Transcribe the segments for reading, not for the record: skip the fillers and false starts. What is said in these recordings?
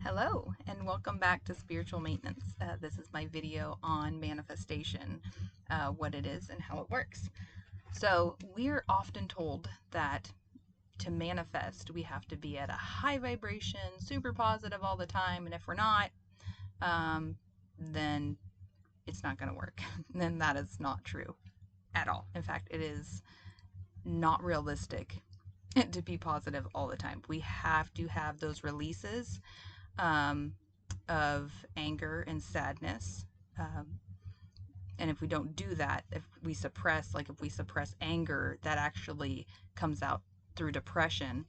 Hello, and welcome back to Spiritual Maintenance. This is my video on manifestation, what it is and how it works. So, we're often told that to manifest, we have to be at a high vibration, super positive all the time, and if we're not, then it's not going to work. Then that is not true at all. In fact, it is not realistic to be positive all the time. We have to have those releases um, of anger and sadness. Um, and if we don't do that, if we suppress anger, that actually comes out through depression.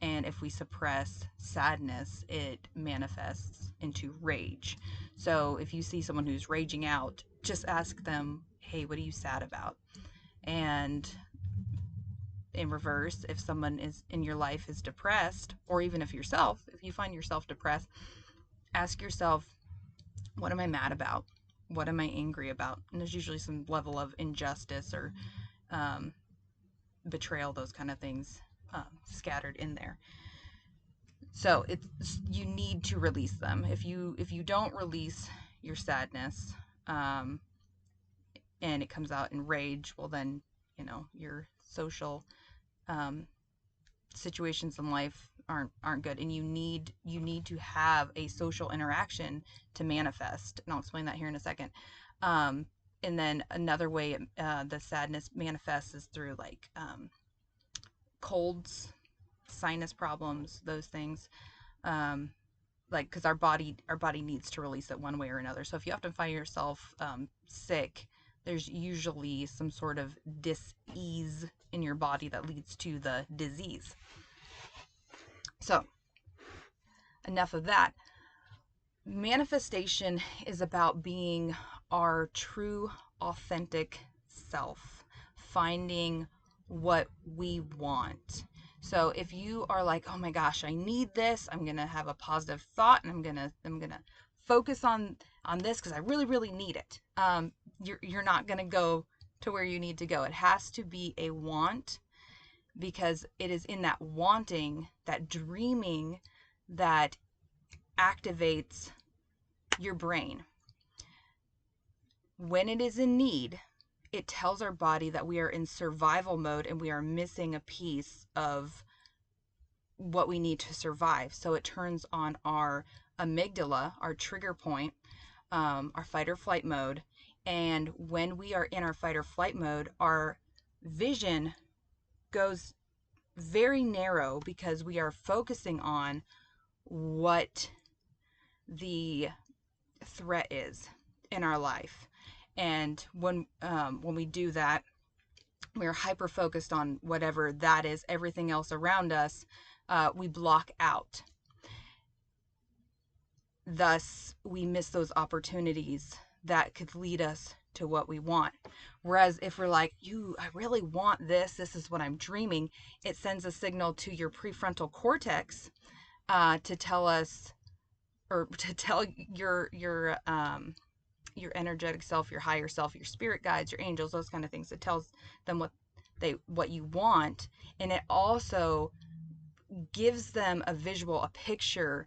And if we suppress sadness, it manifests into rage. So if you see someone who's raging out, just ask them, hey, what are you sad about? And in reverse, if someone is in your life is depressed, or even if you find yourself depressed, ask yourself, what am I mad about? What am I angry about? And there's usually some level of injustice or um, betrayal, those kind of things scattered in there. So you need to release them. If you don't release your sadness, um, and it comes out in rage, well then your social um, situations in life aren't good, and you need to have a social interaction to manifest, and I'll explain that here in a second. And then another way the sadness manifests is through colds, sinus problems, those things. Like, because our body needs to release it one way or another. So if you often find yourself sick, there's usually some sort of dis-ease in your body that leads to the disease. So enough of that. Manifestation is about being our true, authentic self, finding what we want. So if you are like, oh my gosh, I need this, I'm gonna have a positive thought, and I'm gonna focus on this because I really, really need it. You're not gonna go to where you need to go. It has to be a want, because it is in that wanting, that dreaming, that activates your brain. When it is in need, it tells our body that we are in survival mode and we are missing a piece of what we need to survive. So it turns on our amygdala, our trigger point, our fight or flight mode. And when we are in our fight or flight mode, our vision goes very narrow because we are focusing on what the threat is in our life. And when we do that, we're hyper focused on whatever that is. Everything else around us, we block out. Thus, we miss those opportunities that could lead us to what we want. Whereas if we're like, I really want this, this is what I'm dreaming, it sends a signal to your prefrontal cortex to tell us, or to tell your energetic self, your higher self, your spirit guides, your angels, those kind of things. It tells them what you want, and it also gives them a visual, a picture,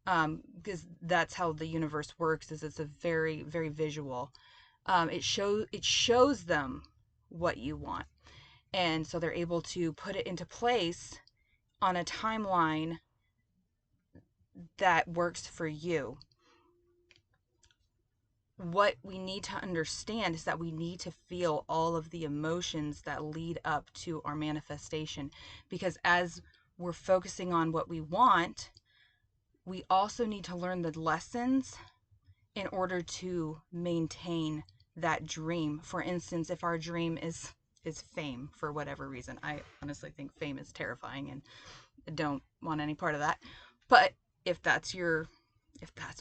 because that's how the universe works. Is it's a very, very visual. It shows them what you want, and so they're able to put it into place on a timeline that works for you. What we need to understand is that we need to feel all of the emotions that lead up to our manifestation, because as we're focusing on what we want, we also need to learn the lessons in order to maintain that dream. For instance, if our dream is fame for whatever reason, I honestly think fame is terrifying and don't want any part of that. But if that's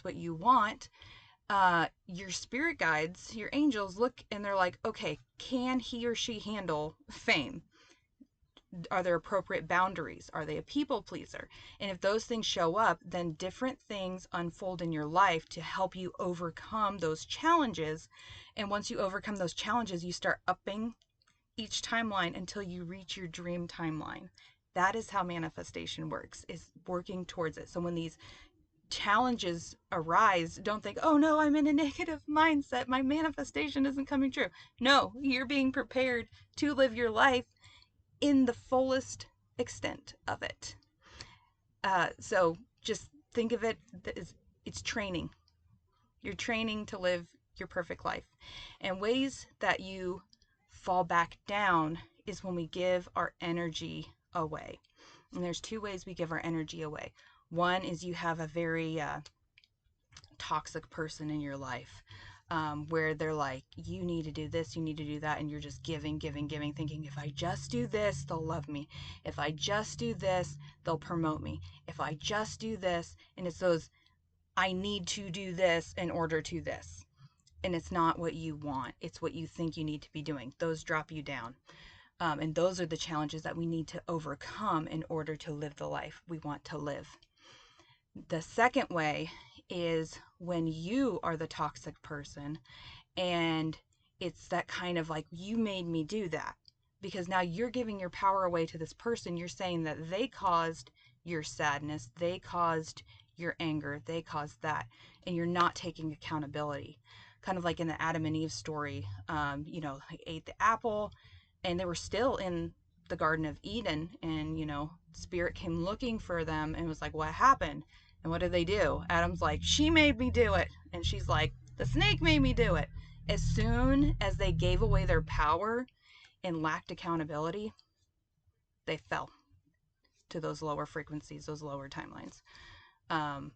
what you want, your spirit guides, your angels look and they're like, okay, can he or she handle fame? Are there appropriate boundaries? Are they a people pleaser? And if those things show up, then different things unfold in your life to help you overcome those challenges. And once you overcome those challenges, you start upping each timeline until you reach your dream timeline. That is how manifestation works, is working towards it. So when these challenges arise, don't think, oh no, I'm in a negative mindset. My manifestation isn't coming true. No, you're being prepared to live your life in the fullest extent of it. So just think of it as it's training. You're training to live your perfect life. And ways that you fall back down is when we give our energy away. And there's two ways we give our energy away. One is you have a very toxic person in your life, where they're like, you need to do this, you need to do that, and you're just giving, giving, giving, thinking, if I just do this, they'll love me. If I just do this, they'll promote me. If I just do this, and it's those, I need to do this in order to this. And it's not what you want, it's what you think you need to be doing. Those drop you down. And those are the challenges that we need to overcome in order to live the life we want to live. The second way is when you are the toxic person, and it's that kind of like, you made me do that, because now you're giving your power away to this person. You're saying that they caused your sadness, they caused your anger, they caused that, and you're not taking accountability. Kind of like in the Adam and Eve story, they ate the apple and they were still in the Garden of Eden, and Spirit came looking for them and was like, what happened? And what did they do? Adam's like, she made me do it. And she's like, the snake made me do it. As soon as they gave away their power and lacked accountability, they fell to those lower frequencies, those lower timelines. Um,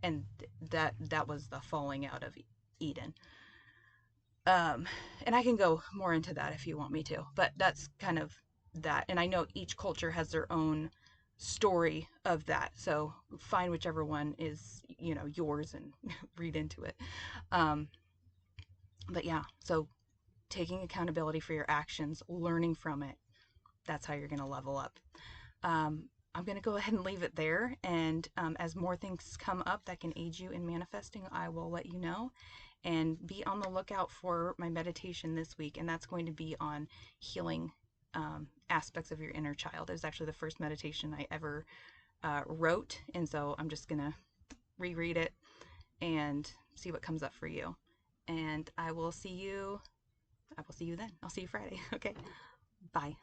and that was the falling out of Eden. And I can go more into that if you want me to, but that's kind of that. And I know each culture has their own story of that, so find whichever one is yours and read into it. um, but yeah, so taking accountability for your actions, learning from it, that's how you're going to level up. I'm going to go ahead and leave it there, and as more things come up that can aid you in manifesting, I will let you know. And be on the lookout for my meditation this week, and that's going to be on healing aspects of your inner child. It was actually the first meditation I ever wrote, and so I'm just gonna reread it and see what comes up for you. And I will see you then. I'll see you Friday. Okay, bye.